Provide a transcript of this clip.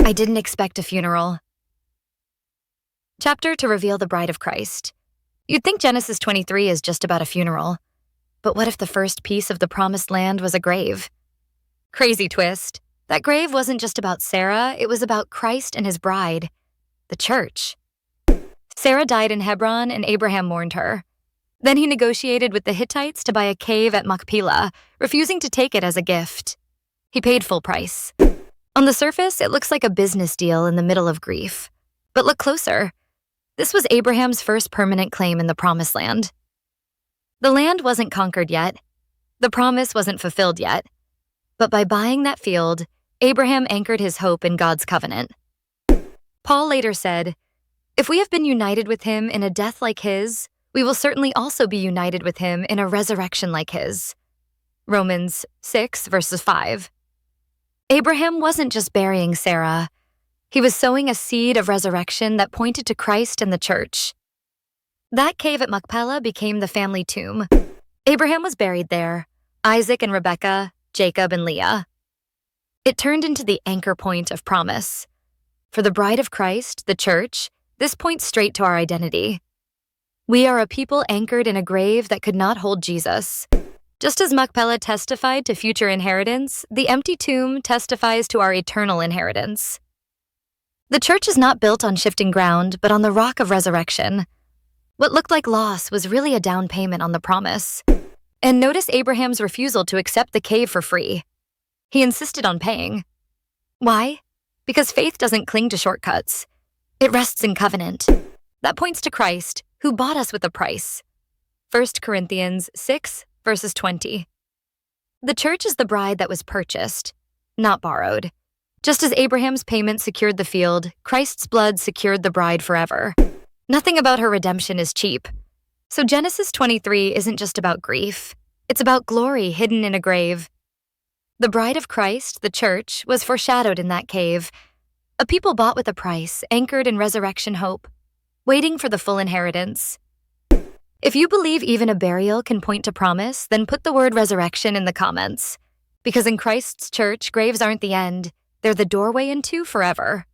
I didn't expect a funeral. Chapter to reveal the bride of Christ. You'd think Genesis 23 is just about a funeral. But what if the first piece of the promised land was a grave? Crazy twist. That grave wasn't just about Sarah, it was about Christ and his bride, the church. Sarah died in Hebron and Abraham mourned her. Then he negotiated with the Hittites to buy a cave at Machpelah, refusing to take it as a gift. He paid full price. On the surface, it looks like a business deal in the middle of grief. But look closer. This was Abraham's first permanent claim in the Promised Land. The land wasn't conquered yet. The promise wasn't fulfilled yet. But by buying that field, Abraham anchored his hope in God's covenant. Paul later said, "If we have been united with him in a death like his, we will certainly also be united with him in a resurrection like his." Romans 6, verses 5. Abraham wasn't just burying Sarah. He was sowing a seed of resurrection that pointed to Christ and the church. That cave at Machpelah became the family tomb. Abraham was buried there, Isaac and Rebekah, Jacob and Leah. It turned into the anchor point of promise. For the bride of Christ, the church, this points straight to our identity. We are a people anchored in a grave that could not hold Jesus. Just as Machpelah testified to future inheritance, the empty tomb testifies to our eternal inheritance. The church is not built on shifting ground, but on the rock of resurrection. What looked like loss was really a down payment on the promise. And notice Abraham's refusal to accept the cave for free. He insisted on paying. Why? Because faith doesn't cling to shortcuts. It rests in covenant. That points to Christ, who bought us with a price. 1 Corinthians 6, verses 20. The church is the bride that was purchased, not borrowed. Just as Abraham's payment secured the field, Christ's blood secured the bride forever. Nothing about her redemption is cheap. So Genesis 23 isn't just about grief. It's about glory hidden in a grave. The bride of Christ, the church, was foreshadowed in that cave. A people bought with a price, anchored in resurrection hope, waiting for the full inheritance. If you believe even a burial can point to promise, then put the word resurrection in the comments. Because in Christ's church, graves aren't the end. They're the doorway into forever.